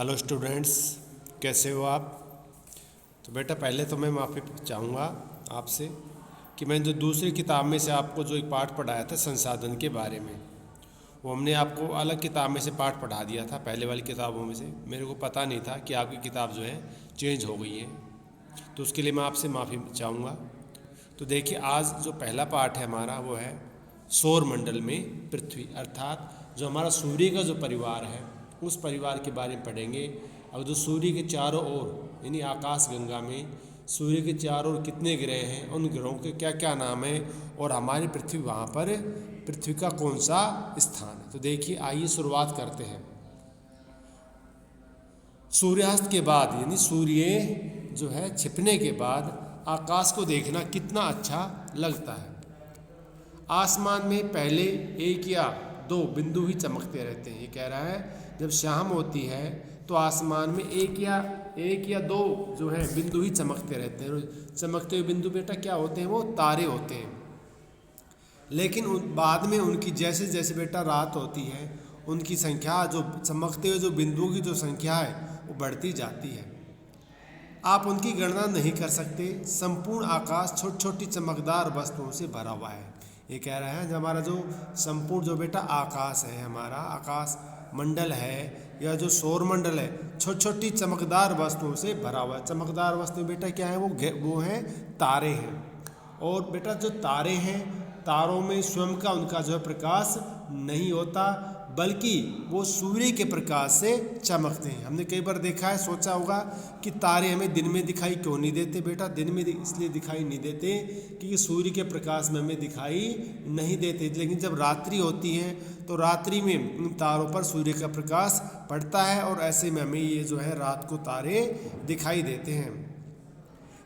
Hello students, कैसे हो आप। तो बेटा पहले तो मैं माफ़ी चाहूँगा आपसे कि मैंने जो दूसरी किताब में से आपको जो एक पाठ पढ़ाया था संसाधन के बारे में, वो हमने आपको अलग किताब में से पाठ पढ़ा दिया था। पहले वाली किताबों में से मेरे को पता नहीं था कि आपकी किताब जो है चेंज हो गई है, तो उसके लिए मैं आपसे माफ़ी चाहूँगा। तो देखिए, आज जो पहला पाठ है हमारा वो है सौर मंडल में पृथ्वी, अर्थात जो हमारा सूर्य का जो परिवार है उस परिवार के बारे में पढ़ेंगे। और जो सूर्य के चारों ओर यानी आकाश गंगा में सूर्य के चारों ओर कितने ग्रह हैं, उन ग्रहों के क्या क्या नाम है, और हमारी पृथ्वी वहाँ पर पृथ्वी का कौन सा स्थान है। तो देखिए, आइए शुरुआत करते हैं। सूर्यास्त के बाद यानी सूर्य जो है छिपने के बाद आकाश को देखना कितना अच्छा लगता है। आसमान में पहले एक या दो बिंदु ही चमकते रहते हैं। ये कह रहा है जब शाम होती है तो आसमान में एक या दो जो है बिंदु ही चमकते रहते हैं। चमकते हुए बिंदु बेटा क्या होते हैं? वो तारे होते हैं। लेकिन बाद में उनकी जैसे जैसे बेटा रात होती है, उनकी संख्या जो चमकते हुए जो बिंदुओं की जो संख्या है वो बढ़ती जाती है। आप उनकी गणना नहीं कर सकते। संपूर्ण आकाश छोटी छोटी चमकदार वस्तुओं से भरा हुआ है। ये कह रहा है हमारा जो संपूर्ण जो बेटा आकाश है, हमारा आकाश मंडल है या जो सौर मंडल है, छोटी छोटी चमकदार वस्तुओं से भरा हुआ है। चमकदार वस्तुएं बेटा क्या है? वो हैं तारे हैं। और बेटा जो तारे हैं, तारों में स्वयं का उनका जो है प्रकाश नहीं होता, बल्कि वो सूर्य के प्रकाश से चमकते हैं। हमने कई बार देखा है, सोचा होगा कि तारे हमें दिन में दिखाई क्यों नहीं देते। बेटा दिन में इसलिए दिखाई नहीं देते क्योंकि सूर्य के प्रकाश में हमें दिखाई नहीं देते। लेकिन जब रात्रि होती है तो रात्रि में इन तारों पर सूर्य का प्रकाश पड़ता है और ऐसे में हमें ये जो है रात को तारे दिखाई देते हैं।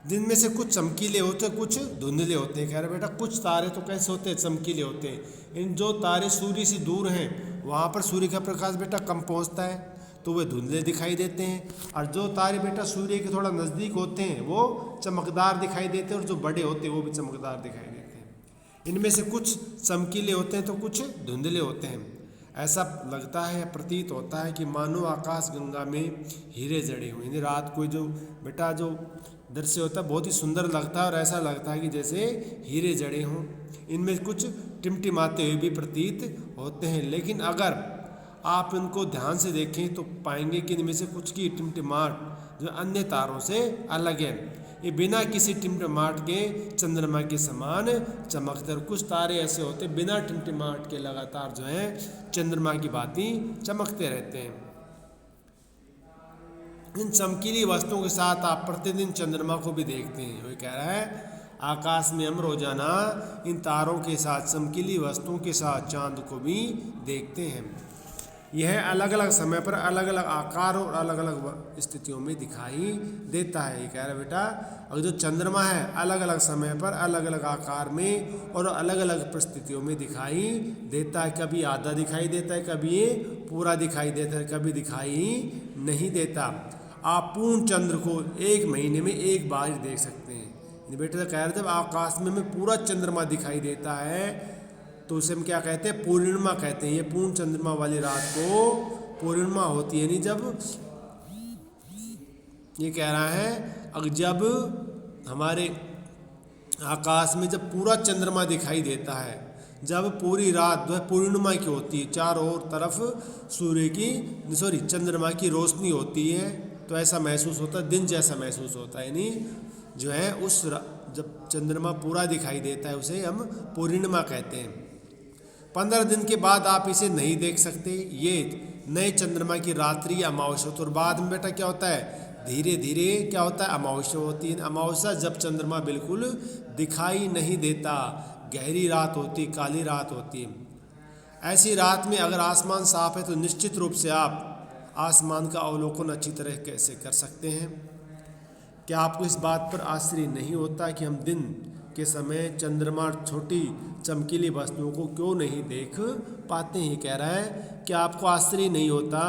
जिनमें से कुछ चमकीले होते हैं, कुछ धुंधले होते हैं। कह रहे बेटा कुछ तारे तो कैसे होते हैं? चमकीले होते हैं। इन जो तारे सूर्य से दूर हैं वहाँ पर सूर्य का प्रकाश बेटा कम पहुँचता है तो वे धुंधले दिखाई देते हैं, और जो तारे बेटा सूर्य के थोड़ा नज़दीक होते हैं वो चमकदार दिखाई देते हैं, और जो बड़े होते हैं वो भी चमकदार दिखाई देते हैं। इनमें से कुछ चमकीले होते हैं तो कुछ धुंधले होते हैं। ऐसा लगता है, प्रतीत होता है कि मानो आकाश गंगा में हीरे जड़े हुए हैं। रात को जो बेटा जो दृश्य होता है बहुत ही सुंदर लगता है, और ऐसा लगता है कि जैसे हीरे जड़े हों। इनमें कुछ टिमटिमाते हुए भी प्रतीत होते हैं, लेकिन अगर आप इनको ध्यान से देखें तो पाएंगे कि इनमें से कुछ की टिमटिमाहट जो अन्य तारों से अलग है। ये बिना किसी टिमटिमाहट के चंद्रमा के समान चमकते, और कुछ तारे ऐसे होते हैं बिना टिमटिमाहट के लगातार जो है चंद्रमा की भांति चमकते रहते हैं। इन चमकीली वस्तुओं के साथ आप प्रतिदिन चंद्रमा को भी देखते हैं। वो कह रहा है आकाश में हम रोजाना इन तारों के साथ चमकीली वस्तुओं के साथ चांद को भी देखते हैं। यह अलग अलग समय पर अलग अलग आकार और अलग अलग स्थितियों में दिखाई देता है। ये कह रहा है बेटा और जो चंद्रमा है अलग अलग समय पर अलग अलग आकार में और अलग अलग परिस्थितियों में दिखाई देता है। कभी आधा दिखाई देता है, कभी ये पूरा दिखाई देता है, कभी दिखाई नहीं देता। आप पूर्ण चंद्र को एक महीने में एक बार ही देख सकते हैं। बेटा कह रहे जब आकाश में हमें पूरा चंद्रमा दिखाई देता है तो उसे हम क्या कहते हैं? पूर्णिमा कहते हैं। ये पूर्ण चंद्रमा वाली रात को पूर्णिमा होती है। यानी जब ये कह रहा है अगर जब हमारे आकाश में जब पूरा चंद्रमा दिखाई देता है, जब पूरी रात जो है पूर्णिमा की होती है, चारों ओर तरफ सूर्य की चंद्रमा की रोशनी होती है, तो ऐसा महसूस होता है, दिन जैसा महसूस होता है। यानी जो है उस जब चंद्रमा पूरा दिखाई देता है उसे हम पूर्णिमा कहते हैं। 15 दिन के बाद आप इसे नहीं देख सकते। ये नए चंद्रमा की रात्रि या अमावस्या होती है। और बाद में बेटा क्या होता है? धीरे धीरे क्या होता है? अमावस्या होती है। अमावस्या जब चंद्रमा बिल्कुल दिखाई नहीं देता, गहरी रात होती, काली रात होती है। ऐसी रात में अगर आसमान साफ है तो निश्चित रूप से आप आसमान का अवलोकन अच्छी तरह कैसे कर सकते हैं। क्या आपको इस बात पर आश्चर्य नहीं होता कि हम दिन के समय चंद्रमा छोटी चमकीली वस्तुओं को क्यों नहीं देख पाते हैं? कह रहा है कि आपको आश्चर्य नहीं होता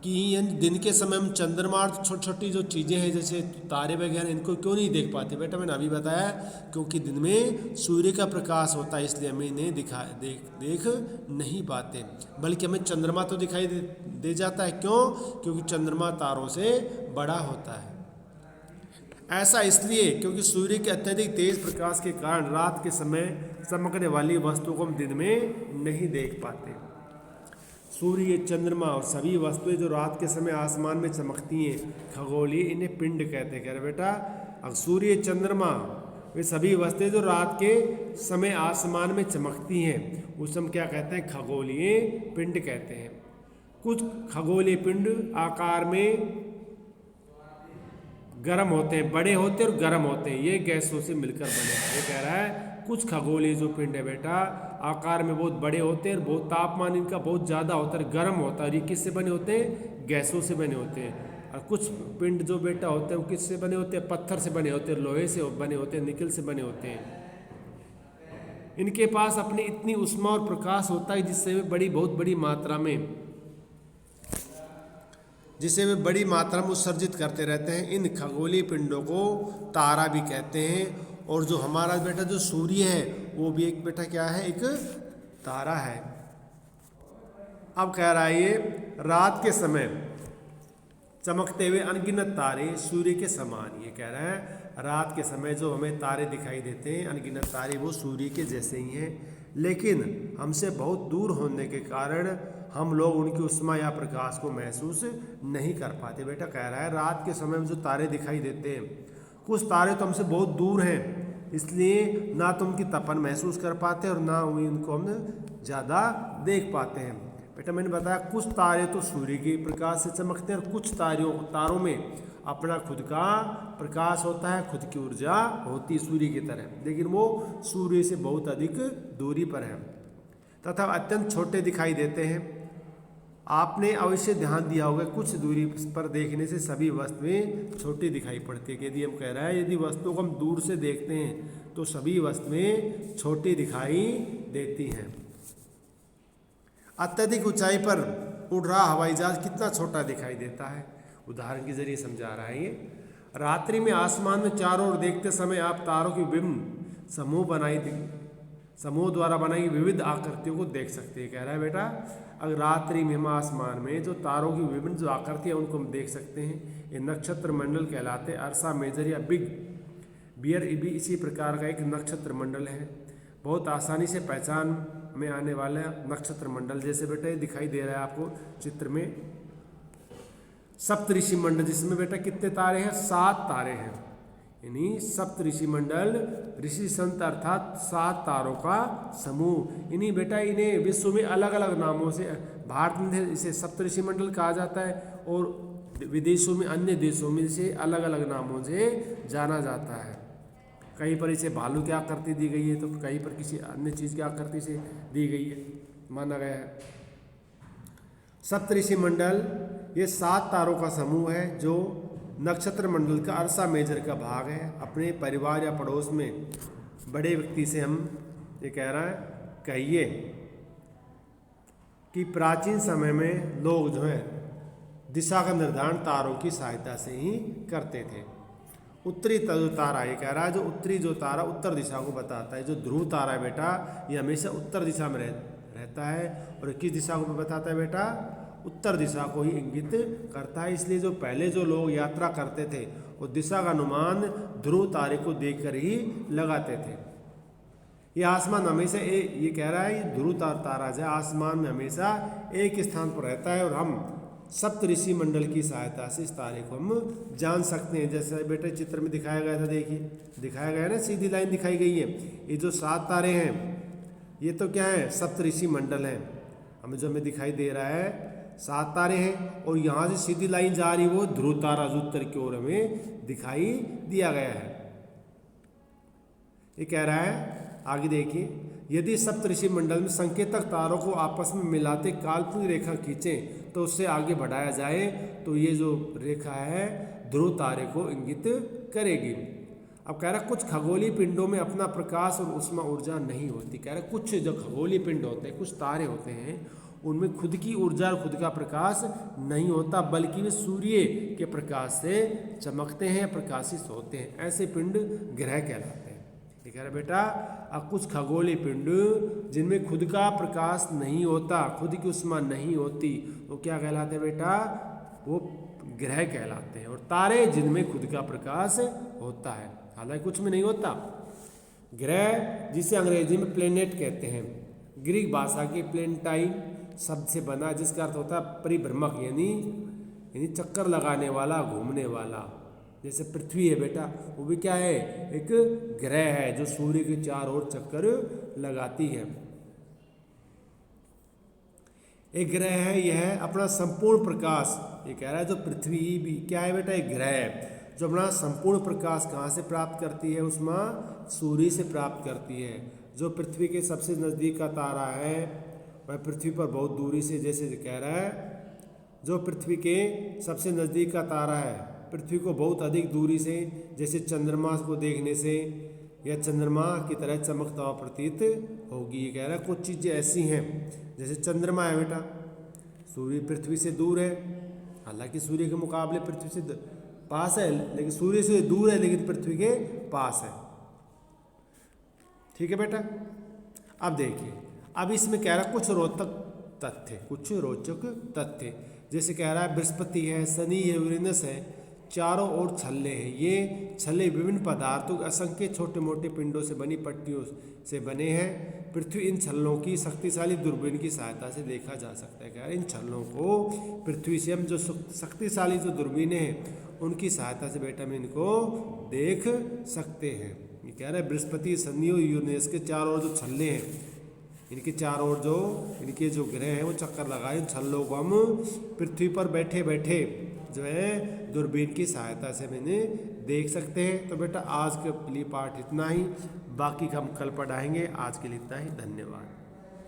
कि यानी दिन के समय हम चंद्रमा और छोटी छोटी जो चीज़ें हैं जैसे तारे वगैरह इनको क्यों नहीं देख पाते? बेटा मैंने अभी बताया क्योंकि दिन में सूर्य का प्रकाश होता है, इसलिए हमें इन्हें देख नहीं पाते, बल्कि हमें चंद्रमा तो दिखाई दे जाता है। क्यों? क्योंकि चंद्रमा तारों से बड़ा होता है। ऐसा इसलिए क्योंकि सूर्य के अत्यधिक तेज प्रकाश के कारण रात के समय चमकने वाली वस्तुओं को हम दिन में नहीं देख पाते। सूर्य, चंद्रमा और सभी वस्तुएं जो रात के समय आसमान में चमकती हैं खगोलीय, इन्हें पिंड कहते हैं। कह रहे बेटा अब सूर्य, चंद्रमा वे सभी वस्तुएं जो रात के समय आसमान में चमकती हैं उस हम क्या कहते हैं? खगोलीय पिंड कहते हैं। कुछ खगोलीय पिंड आकार में गर्म होते हैं, बड़े होते हैं और गर्म होते हैं, ये गैसों से मिलकर बने हैं। ये कह रहा है कुछ खगोलीय जो पिंड है बेटा आकार में बहुत बड़े होते हैं, बहुत तापमान इनका बहुत ज़्यादा होता है, गर्म होता है। ये किससे बने होते हैं? गैसों से बने होते हैं। और कुछ पिंड जो बेटा होते हैं वो किससे बने होते हैं? पत्थर से बने होते हैं, लोहे से बने होते हैं, निकल से बने होते हैं। इनके पास अपनी इतनी उष्मा और प्रकाश होता है जिससे वे बहुत बड़ी मात्रा में उत्सर्जित करते रहते हैं। इन खगोलीय पिंडों को तारा भी कहते हैं। और जो हमारा बेटा जो सूर्य है वो भी एक बेटा क्या है? एक तारा है। अब कह रहा है ये रात के समय चमकते हुए अनगिनत तारे सूर्य के समान। ये कह रहा है रात के समय जो हमें तारे दिखाई देते हैं अनगिनत तारे वो सूर्य के जैसे ही हैं, लेकिन हमसे बहुत दूर होने के कारण हम लोग उनकी उष्मा या प्रकाश को महसूस नहीं कर पाते। बेटा कह रहा है रात के समय में जो तारे दिखाई देते हैं कुछ तारे तो हमसे बहुत दूर हैं, इसलिए ना तो उनकी तपन महसूस कर पाते और ना उनको हम ज़्यादा देख पाते हैं। बेटा मैंने बताया कुछ तारे तो सूर्य के प्रकाश से चमकते हैं और कुछ तारों में अपना खुद का प्रकाश होता है, खुद की ऊर्जा होती है सूर्य की तरह, लेकिन वो सूर्य से बहुत अधिक दूरी पर है तथा अत्यंत छोटे दिखाई देते हैं। आपने अवश्य ध्यान दिया होगा कुछ दूरी पर देखने से सभी वस्तुएं छोटी दिखाई पड़ती है। यदि हम कह रहे हैं यदि वस्तुओं को हम दूर से देखते हैं तो सभी वस्तुएं छोटी दिखाई देती हैं। अत्यधिक ऊंचाई पर उड़ रहा हवाई जहाज कितना छोटा दिखाई देता है, उदाहरण के जरिए समझा रहा है ये। रात्रि में आसमान में चारों ओर देखते समय आप तारों की विभिन्न समूह द्वारा बनाई विविध आकृतियों को देख सकते हैं। कह रहा है बेटा अगर रात्रि में हम आसमान में जो तारों की विभिन्न जो आकृतियाँ उनको हम देख सकते हैं, ये नक्षत्र मंडल कहलाते हैं। अर्सा मेजर या बिग बियर भी इसी प्रकार का एक नक्षत्र मंडल है, बहुत आसानी से पहचान में आने वाला नक्षत्र मंडल। जैसे बेटा ये दिखाई दे रहा है आपको चित्र में सप्तऋषि मंडल, जिसमें बेटा कितने तारे हैं? 7 तारे हैं। यानी सप्तऋषि मंडल ऋषि संत अर्थात 7 तारों का समूह। इन्हीं बेटा इन्हें विश्व में अलग अलग नामों से, भारत में इसे सप्तऋषि मंडल कहा जाता है और विदेशों में अन्य देशों में इसे अलग अलग नामों से जाना जाता है। कहीं पर इसे भालू की आकृति दी गई है तो कहीं पर किसी अन्य चीज़ की आकृति से दी गई है, माना गया है। सप्तऋषि मंडल ये 7 तारों का समूह है जो नक्षत्र मंडल का अर्सा मेजर का भाग है। अपने परिवार या पड़ोस में बड़े व्यक्ति से हम ये कह रहा है कहिए कि प्राचीन समय में लोग जो है दिशा का निर्धारण तारों की सहायता से ही करते थे। उत्तरी जो तारा ये कह रहा है जो उत्तरी जो तारा उत्तर दिशा को बताता है। जो ध्रुव तारा है बेटा ये हमेशा उत्तर दिशा में रहता है और किस दिशा को बताता है बेटा? उत्तर दिशा को ही इंगित करता है। इसलिए जो पहले जो लोग यात्रा करते थे वो दिशा का अनुमान ध्रुव तारे को देखकर ही लगाते थे। ये आसमान हमेशा ये कह रहा है ये ध्रुव तारा जो आसमान में हमेशा एक स्थान पर रहता है और हम सप्तऋषि मंडल की सहायता से इस तारे को हम जान सकते हैं। जैसे बेटे चित्र में दिखाया गया था, देखिए दिखाया गया है ना, सीधी लाइन दिखाई गई है। ये जो 7 तारे हैं ये तो क्या है? सप्तऋषि मंडल है। हमें जो हमें दिखाई दे रहा है 7 तारे हैं और यहाँ से सीधी लाइन जा रही वो ध्रुव तारा जो उत्तर की ओर हमें दिखाई दिया गया है। ये कह रहा है आगे देखिए यदि सप्तऋषि मंडल में संकेतक तारों को आपस में मिलाते काल्पनिक रेखा खींचें तो उससे आगे बढ़ाया जाए तो ये जो रेखा है ध्रुव तारे को इंगित करेगी। अब कह रहा कुछ खगोलीय पिंडों में अपना प्रकाश और उष्मा ऊर्जा नहीं होती। कह रहा कुछ जो खगोलीय पिंड होते हैं, कुछ तारे होते हैं उनमें खुद की ऊर्जा और खुद का प्रकाश नहीं होता, बल्कि वे सूर्य के प्रकाश से चमकते हैं, प्रकाशित होते हैं। ऐसे पिंड ग्रह कहलाते हैं। ठीक है बेटा। अब कुछ खगोलीय पिंड जिनमें खुद का प्रकाश नहीं होता, खुद की ऊष्मा नहीं होती, वो क्या कहलाते हैं बेटा? वो ग्रह कहलाते हैं। और तारे जिनमें खुद का प्रकाश होता है, हालांकि कुछ में नहीं होता। ग्रह जिसे अंग्रेजी में प्लेनेट कहते हैं, ग्रीक भाषा के प्लेनेटाइन शब्द से बना, जिसका अर्थ होता है परिभ्रमक, यानी चक्कर लगाने वाला, घूमने वाला। जैसे पृथ्वी है बेटा, वो भी क्या है? एक ग्रह है जो सूर्य के चारों ओर चक्कर लगाती है। एक ग्रह है, यह अपना संपूर्ण प्रकाश, ये कह रहा है जो पृथ्वी भी क्या है बेटा? एक ग्रह है जो अपना संपूर्ण प्रकाश कहाँ से प्राप्त करती है? उसमें सूर्य से प्राप्त करती है। जो पृथ्वी के सबसे नज़दीक का तारा है वह पृथ्वी पर बहुत दूरी से, जैसे कह रहा है जो पृथ्वी के सबसे नज़दीक का तारा है पृथ्वी को बहुत अधिक दूरी से, जैसे चंद्रमा को देखने से या चंद्रमा की तरह चमकता हुआ प्रतीत होगी। ये कह रहा है कुछ चीज़ें ऐसी हैं, जैसे चंद्रमा है बेटा, सूर्य पृथ्वी से दूर है, हालांकि सूर्य के मुकाबले पृथ्वी से पास है, लेकिन सूर्य से दूर है लेकिन पृथ्वी के पास है। ठीक है बेटा। अब देखिए, अब इसमें कह रहा है कुछ रोचक तथ्य, जैसे कह रहा है बृहस्पति है, शनि है, यूरेनस है, चारों ओर छल्ले हैं। ये छल्ले विभिन्न पदार्थों के असंख्य छोटे मोटे पिंडों से बनी पट्टियों से बने हैं। पृथ्वी इन छल्लों की शक्तिशाली दूरबीन की सहायता से देखा जा सकता है। कह रहे इन छल्लों को पृथ्वी से हम जो शक्तिशाली जो दूरबीनें हैं उनकी सहायता से बेटा हम इनको देख सकते हैं। ये कह रहे हैं बृहस्पति, शनि और यूरेनस के चारों ओर जो छल्ले हैं, इनके चारों ओर जो इनके जो ग्रह हैं वो चक्कर लगाए, इन छल्लों को हम पृथ्वी पर बैठे बैठे जो है दूरबीन की सहायता से मैंने देख सकते हैं। तो बेटा आज के लिए पाठ इतना ही, बाकी हम कल पढ़ाएंगे। आज के लिए इतना ही, धन्यवाद।